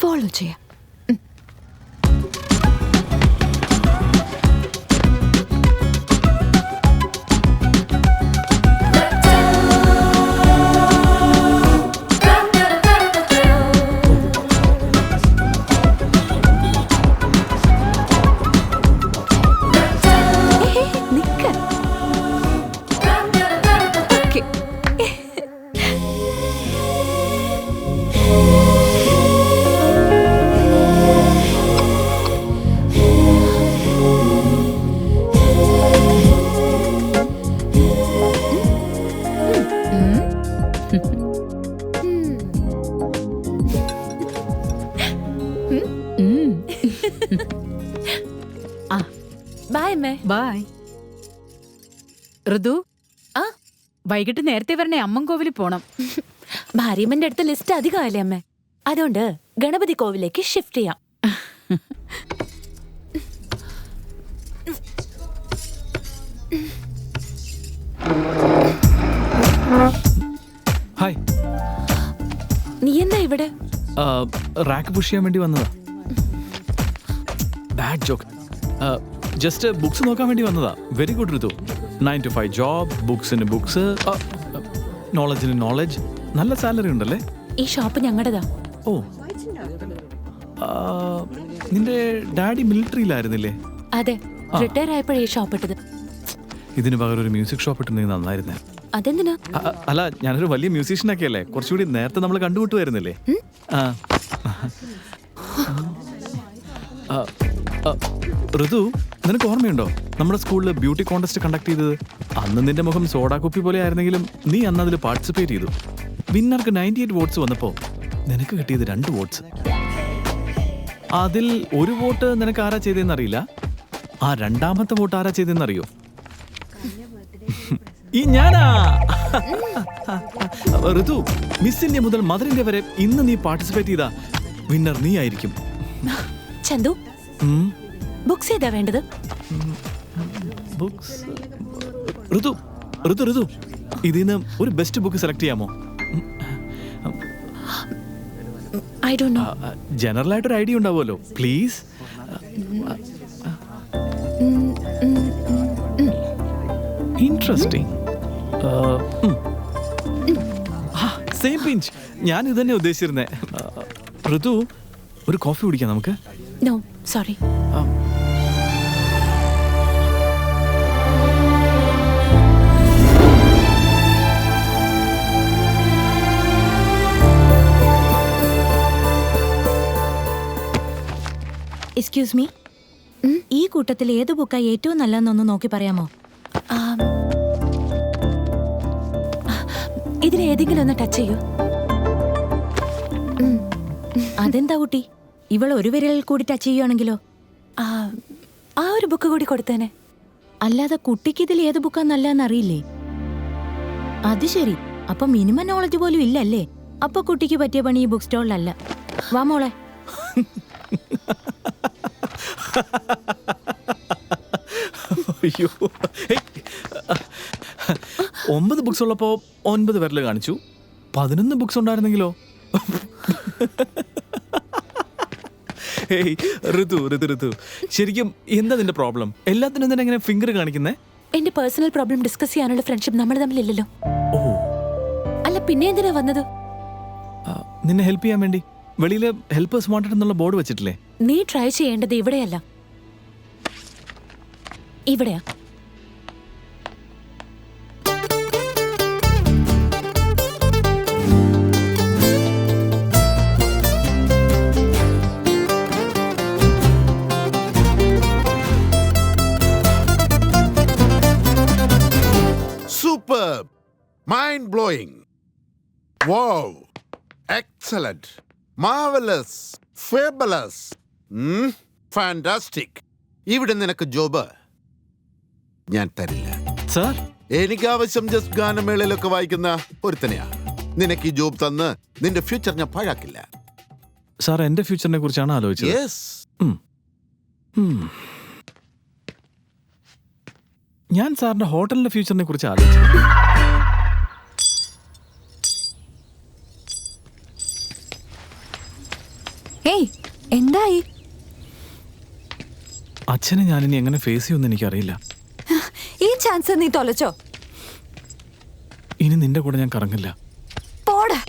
Follow ചെയ്യാം. Bye. ഋതു, വൈകിട്ട് നേരത്തെ വരണേ, അമ്മൻകോവിലിൽ പോണം. ഭാര്യമ്മന്റെ അടുത്ത് ലിസ്റ്റ് അധികമല്ലേ അമ്മേ, അതുകൊണ്ട് ഗണപതി കോവിലേക്ക് ഷിഫ്റ്റ് ചെയ്യാം. ഹായ്. നീ എന്താ ഇവിടെ? റാക്ക് പുഷ് ചെയ്യാൻ വേണ്ടി വന്നതാ. Bad joke. ജസ്റ്റ് ബുക്സ് നോക്കാൻ വേണ്ടി വന്നതാ. Very good Ritu. 9 to 5 job, ബുക്സിന് ബുക്സ്, നോളജിന് നോളജ്. നല്ല സാലറി ഉണ്ടല്ലേ? ഈ ഷോപ്പ് ഞങ്ങളുടെതാ. ഓ, നിന്റെ ഡാഡി മിലിറ്ററിയിലായിരുന്നില്ലേ? അതെ, റിട്ടയർ ആയപ്പോഴേ ഈ ഷോപ്പ് ഇട്ടത്. ഇതിന് പകരം ഒരു മ്യൂസിക് ഷോപ്പ് ഇട്ടുണ്ടെങ്കിൽ നന്നായിരുന്നേ. അതെന്തിനാ? അല്ല, ഞാനൊരു വലിയ മ്യൂസീഷ്യൻ ഒക്കെ അല്ലേ, കുറച്ചുകൂടി നേരത്തെ നമ്മൾ കണ്ടുമുട്ടുമായിരുന്നില്ലേ? ഋതു, നിനക്ക് ഓർമ്മയുണ്ടോ നമ്മുടെ സ്കൂളിൽ ബ്യൂട്ടി കോൺടെസ്റ്റ് കണ്ടക്ട് ചെയ്തത്? അന്ന് നിന്റെ മുഖം സോഡാ കുപ്പി പോലെ ആയിരുന്നെങ്കിലും നീ അന്ന് അതിൽ പാർട്ടിസിപ്പേറ്റ് ചെയ്തു. വിന്നർക്ക് 98 വോട്ട്സ് വന്നപ്പോൾ നിനക്ക് കിട്ടിയത് 2 വോട്ട്സ്. അതിൽ ഒരു വോട്ട് നിനക്ക് ആരാ ചെയ്തതെന്നറിയില്ല. ആ രണ്ടാമത്തെ വോട്ട് ആരാ ചെയ്തതെന്നറിയോ? ഈ ഞാനാ. ഋതു, മിസ് ഇന്ത്യ മുതൽ മദർ ഇന്ത്യ വരെ ഇന്ന് നീ പാർട്ടിസിപ്പേറ്റ് ചെയ്ത വിന്നർ നീ ആയിരിക്കും. ചന്തു, ബുക്സ് ഏതാ വേണ്ടത്? ബുക്സ്. ഋതു ഋതു ഋതു ഇതിന്ന് ഒരു ബെസ്റ്റ് ബുക്ക് സെലക്ട് ചെയ്യാമോ? I don't know. ജനറൽ ആയിട്ടൊരു ഐഡിയ ഉണ്ടാവുമല്ലോ, പ്ലീസ്. ഇൻട്രസ്റ്റിംഗ്. Same pinch. ഞാൻ ഇത് തന്നെ ഉദ്ദേശിച്ചിരുന്നേ. ഋതു, ഒരു കോഫി കുടിക്കാം നമുക്ക്? No, sorry. എക്സ്ക്യൂസ് മീ, ഈ കൂട്ടത്തിൽ ഏത് ബുക്കാ ഏറ്റവും നല്ലതെന്നൊന്ന് നോക്കി പറയാമോ? ഇതിലേതെങ്കിലും ഒന്ന് ടച്ച് ചെയ്യൂ. അതെന്താ കുട്ടി, ഇവൾ ഒരു വിരലിൽ കൂടി ടച്ച് ചെയ്യുകയാണെങ്കിലോ? ആ ഒരു ബുക്ക് കൂടി കൊടുത്തേനെ. അല്ലാതെ കുട്ടിക്ക് ഇതിൽ ഏത് ബുക്കാ നല്ലതെന്ന് അറിയില്ലേ? അത് ശരി, അപ്പൊ മിനിമം നോളജ് പോലും ഇല്ലല്ലേ? അപ്പൊ കുട്ടിക്ക് പറ്റിയ പണി ഈ ബുക്ക് സ്റ്റോളിലല്ല. വാ മോളെ. അയ്യോ, 9 ബുക്സ് ഉള്ളപ്പോ 9 പേരിൽ കാണിച്ചു. 11 ബുക്സ് ഉണ്ടായിരുന്നെങ്കിലോ? ഋതു ഋതു ഋതു, ശരിക്കും എന്താ നിന്റെ പ്രോബ്ലം? എല്ലാത്തിനും എന്തിനാ ഇങ്ങനെ ഫിംഗർ കാണിക്കുന്നേ? എന്റെ പേഴ്സണൽ പ്രോബ്ലം ഡിസ്കസ് ചെയ്യാനുള്ള ഫ്രണ്ട്ഷിപ്പ് നമ്മൾ തമ്മിലില്ലല്ലോ. ഓ, അല്ല പിന്നെ എന്തിനാ വന്നത്? നിന്നെ ഹെൽപ്പ് ചെയ്യാൻ വേണ്ടി. വെളിയില് ഹെൽപ്പേഴ്സ് വാണ്ടഡ് എന്നുള്ള ബോർഡ് വെച്ചിട്ടില്ലേ? നീ ട്രൈ ചെയ്യേണ്ടത് ഇവിടെയല്ല, ഇവിടെയാ. Superb, mind blowing, wow, excellent, marvelous, fabulous, fantastic. ഇവിടെ നിനക്ക് ജോബ് ഞാൻ തരില്ല സാർ. എനിക്ക് ആവശ്യം ജസ്റ്റ് ഗാനമേളയിലൊക്കെ വായിക്കുന്ന ഒരുത്തനെയാ. നിനക്ക് ഈ ജോബ് തന്ന് നിന്റെ ഫ്യൂച്ചർ ഞാൻ പാഴാക്കില്ല. സാർ, എന്റെ ഫ്യൂച്ചറിനെ കുറിച്ചാണ് ആലോചിച്ചത്. യെസ്. ഞാൻ സാറിന്റെ ഹോട്ടലിന്റെ ഫ്യൂച്ചറിനെ കുറിച്ച് ആലോചിച്ചു. ഏയ്, എന്തായി? അച്ഛനെ ഞാനിനി എങ്ങനെ ഫേസ് ചെയ്യുമെന്ന് എനിക്കറിയില്ല. ഈ ചാൻസ് നീ തൊലച്ചോ? ഇനി നിന്റെ കൂടെ ഞാൻ കറങ്ങില്ല. പോടാ.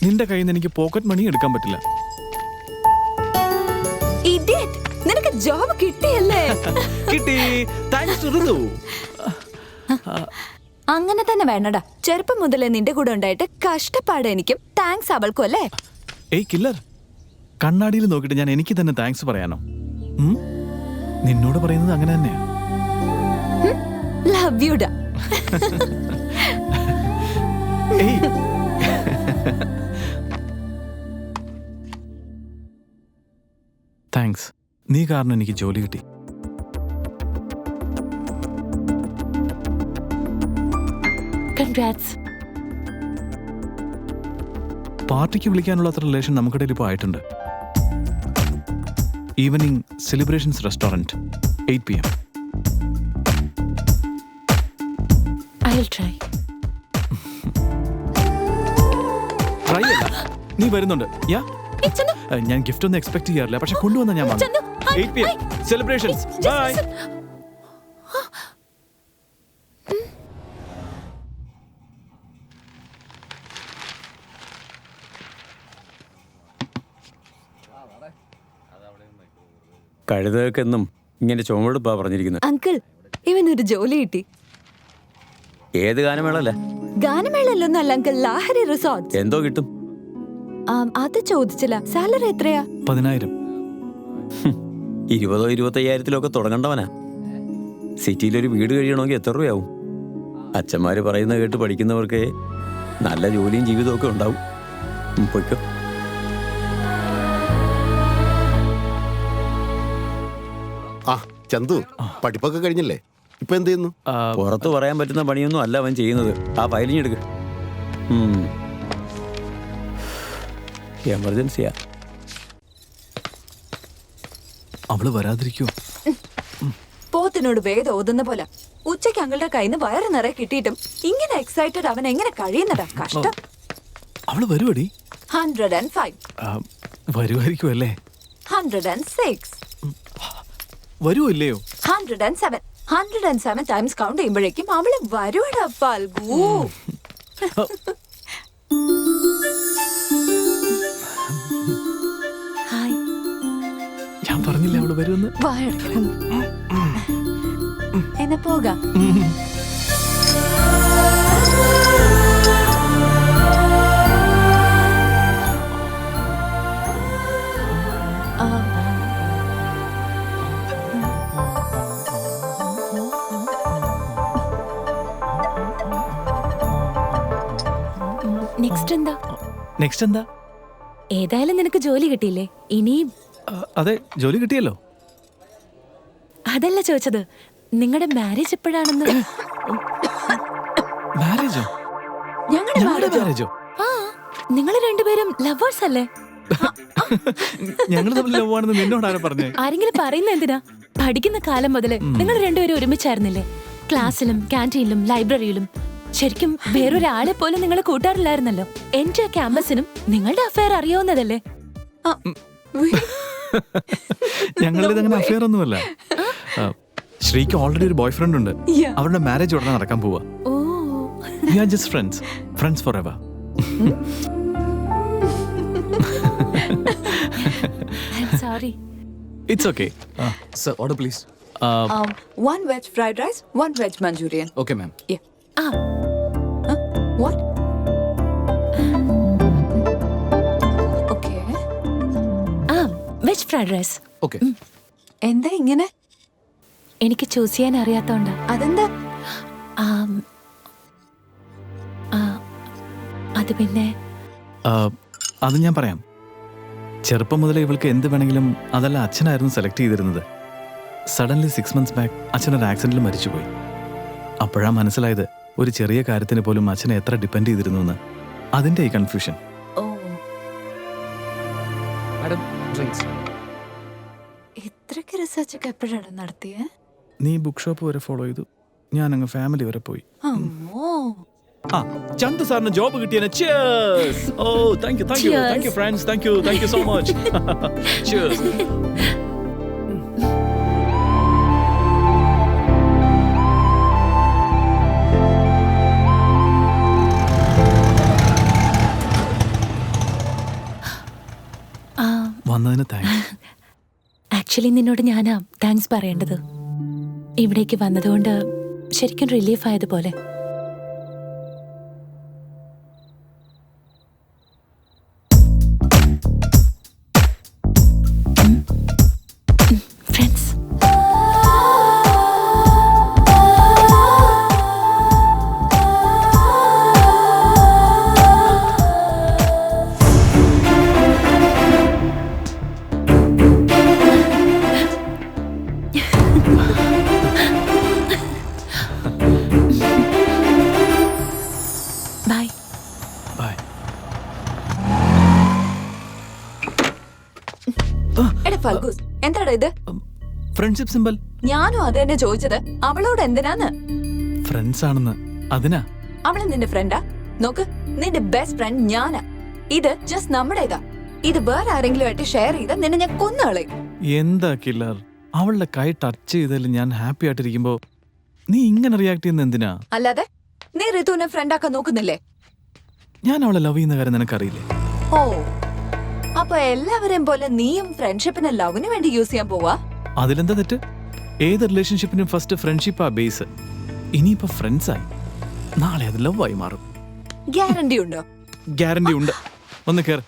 നിന്റെ കയ്യിൽ നിന്ന് എനിക്ക് പോക്കറ്റ് മണി എടുക്കാൻ പറ്റില്ല. Idiot. നിനക്ക് ജോബ് കിട്ടിയല്ലേ? കിട്ടി. താങ്ക്സ് ടു ഋതു. അങ്ങനെ തന്നെ വേണടാ. ചെറുപ്പം മുതലേ നിന്റെ കൂടെ ഉണ്ടായിട്ട് കഷ്ടപ്പാട് എനിക്കും താങ്ക്സ് അവൾക്കും അല്ലേ? ഏയ് കില്ലർ, കണ്ണാടിയിൽ നോക്കിയിട്ട് ഞാൻ എനിക്ക് തന്നെ താങ്ക്സ് പറയാനോ? നിന്നോട് പറയുന്നത് അങ്ങനെ തന്നെയാ. ലവ് യു ഡാ. ഏയ് താങ്ക്സ്. നീ കാരണം എനിക്ക് ജോലി കിട്ടി. കൺഗ്രാറ്റ്സ്. പാർട്ടിക്ക് വിളിക്കാനുള്ള അത്ര റിലേഷൻ നമുക്കിടയിൽ ഇപ്പോൾ ആയിട്ടുണ്ട്. Evening celebrations restaurant 8 PM. I'll try. Try അല്ല, നീ വരുന്നുണ്ട്. യാ, ഞാൻ ഗിഫ്റ്റ് ഒന്നും എക്സ്പെക്ട് ചെയ്യാറില്ല, പക്ഷെ കൊണ്ടുവന്ന ഞാൻ വാങ്ങും. 8 PM സെലിബ്രേഷൻസ്. ബൈ. കഴുതക്കെന്നും ഇങ്ങനെ ചുമടുപ്പാ പറഞ്ഞിരിക്കുന്നത്. അങ്കിൾ, ഇവനൊരു ജോലി കിട്ടി. ഏത് ഗാനമേളല്ല? ഗാനമേളല്ലൊന്നും അല്ല അങ്കിൾ, ലാഹരി റിസോർട്ട്. എന്തോ കിട്ടും? അത് ചോദിച്ചില്ല. സാലറി എത്രയാ? 10,000. 20,000-25,000 തുടങ്ങണ്ടവനാ. സിറ്റിയിലൊരു വീട് കഴിയണമെങ്കിൽ എത്ര രൂപയാവും? അച്ഛന്മാര് പറയുന്നത് കേട്ട് പഠിക്കുന്നവർക്ക് നല്ല ജോലിയും ജീവിതവും ഒക്കെ ഉണ്ടാവും. പൊയ്ക്കോ. ആ ചന്തു, പഠിപ്പൊക്കെ കഴിഞ്ഞല്ലേ? ഇപ്പൊ എന്ത് ചെയ്യുന്നു? പുറത്ത് പറയാൻ പറ്റുന്ന പണിയൊന്നും അല്ല അവൻ ചെയ്യുന്നത്. ആ ഫയലിങ് എടുക്ക്. എമർജൻസിയാ. അവള് വരാതിരിക്കോ? പോത്തിനോട് വേദം ഓതുന്ന പോലെ. ഉച്ചയ്ക്ക് അങ്ങളുടെ കയ്യിൽ നിന്ന് വയറ് നിറയെ കിട്ടിയിട്ടും ഇങ്ങനെ എക്സൈറ്റഡ് അവൻ എങ്ങനെ കഴിയുന്നതാ? കഷ്ടം. അവള് വരുവടി? 105. വരുമായിരിക്കും അല്ലേ? 106. വരുവോ ഇല്ലയോ? 107. 107 ടൈംസ് കൗണ്ട് ചെയ്യുമ്പോഴേക്കും അവള് വരുവടാ ഫാൽഗു. ഹായ്. ഞാൻ പറഞ്ഞില്ലേ അവള് വരുമെന്ന്. എന്നാ പോകാം. നെക്സ്റ്റ് എന്താ? ഏതായാലും നിനക്ക് ജോലി കിട്ടിയില്ലേ? ഇനിയും അതെ, ജോലി കിട്ടിയല്ലോ. അതല്ല ചോദിച്ചത്, നിങ്ങളുടെ മാരേജ് എപ്പോഴാണെന്ന്. മാരേജോ? ഞങ്ങളുടെ മാരേജോ? ആ, നിങ്ങൾ രണ്ടുപേരും ലവേഴ്സ് അല്ലേ? ഞങ്ങൾ തമ്മിൽ ലവ് ആണെന്ന് നിന്നോട് ആരാ പറഞ്ഞേ? ആരെങ്കിലും പറയുന്ന എന്തിനാ? പഠിക്കുന്ന കാലം മുതല് നിങ്ങൾ രണ്ടുപേരും ഒരുമിച്ചായിരുന്നില്ലേ? ക്ലാസ്സിലും ക്യാൻറ്റീനിലും ലൈബ്രറിയിലും. ശരിക്കും വേറൊരാളെ പോലും നിങ്ങൾ കൂട്ടാറില്ലായിരുന്നല്ലോ. എന്റെ ക്യാമ്പസിനും നിങ്ങളുടെ അഫയർ അറിയാവുന്നതല്ലേ? ഞങ്ങളുടെ അങ്ങനെ അഫയർ ഒന്നുമല്ല. ശ്രീക്ക് ഓൾറെഡി ഒരു ബോയ് ഫ്രണ്ട് ഉണ്ട്. അവരുടെ മാരേജ് ഉടനെ നടക്കാൻ പോവാ. We are just friends. Friends forever. I'm sorry. It's okay. Sir, order please. 1 veg fried rice, 1 veg Manchurian. Okay, ma'am. Yeah. What? Okay. Veg fried rice. Okay. എന്താ ഇങ്ങനെ? എനിക്ക് choose ചെയ്യാൻ അറിയാത്തോണ്ടാ. അതെന്താ? അത് പിന്നെ അത് ഞാൻ പറയാം. ചെറുപ്പം മുതലേ ഇവൾക്ക് എന്ത് വേണമെങ്കിലും അതല്ല അച്ഛനായിരുന്നു സെലക്ട് ചെയ്തിരുന്നത്. സഡൻലി 6 months ബാക്ക് അച്ഛനൊരു ആക്സിഡന്റിൽ മരിച്ചുപോയി. അപ്പോഴാ മനസ്സിലായത് ഒരു ചെറിയ കാര്യത്തിന് പോലും അച്ഛനെ എത്ര ഡിപ്പെൻഡ് ചെയ്തിരുന്നു എന്ന്. അതിന്റെ ഈ കൺഫ്യൂഷൻ. Madam, drinks. ഇത്രയ്ക്ക് റിസർച്ച് ഒക്കെ എപ്പോഴാണ് നടത്തിയേ? നീ ബുക്ക് ഷോപ്പ് വരെ ഫോളോ ചെയ്തു, ഞാൻ അങ്ങ് ഫാമിലി വരെ പോയി. അമ്മോ. ആ ചന്തു സാറിന് ജോബ് കിട്ടിയതിന് cheers. Oh thank you friends, thank you so much. Cheers. വന്നതിന് താങ്ക്സ്. ആക്ച്വലി നിന്നോട് ഞാനാ താങ്ക്സ് പറയേണ്ടത്. ഇവിടേക്ക് വന്നതുകൊണ്ട് ശരിക്കും റിലീഫ് ആയതുപോലെ. Friends, bye. ബൈ. എടാ ഫൽഗൂസ്, എന്താടാ ഇത്? Friendship symbol. ഞാനും അത് തന്നെ ചോദിച്ചത്. അവളോട് എന്തിനാന്ന്? ഫ്രണ്ട്സ് ആണെന്ന്. അതിനാ. അവള് നിന്റെ ഫ്രണ്ടാ? നോക്ക്, നിന്റെ ബെസ്റ്റ് ഫ്രണ്ട് ഞാനാ. ഇത് ജസ്റ്റ് നമ്മുടേതാ. ഇത് വേറെ ആരെങ്കിലും ആയിട്ട് ഷെയർ ചെയ്ത നിന്നെ ഞാൻ കൊന്നുകളയും. എന്താ കില്ലർ, അവളുടെ കൈ ടച്ച് ചെയ്തതിൽ ഞാൻ ഹാപ്പി ആയിട്ടിരിക്കുമ്പോ നീ ഇങ്ങനെ റിയാക്ട് ചെയ്യുന്ന എന്തിനാ? അല്ലാതെ നീ ഋതുവിനെ ഫ്രണ്ടാക്കാൻ നോക്കുന്നില്ലേ? ഞാൻ അവളെ ലവ് ചെയ്യുന്ന കാര്യം നിനക്കറിയില്ലേ? ഓ, അപ്പൊ എല്ലാവരെയും പോലെ നീയും ഫ്രണ്ട്ഷിപ്പിനെ ലവിന് വേണ്ടി യൂസ് ചെയ്യാൻ പോവാ? അതിലെന്താ തെറ്റ്? ഏത് റിലേഷൻഷിപ്പിനും ഫസ്റ്റ് ഫ്രണ്ട്ഷിപ്പാ ബേസ്. ഇനിയിപ്പോ ഫ്രണ്ട്സ് ആയി, നാളെ അത് ലവ് ആയി മാറും. ഗ്യാരണ്ടി ഉണ്ടോ? ഗ്യാരണ്ടി ഉണ്ട്. ഒന്ന് കേറ്.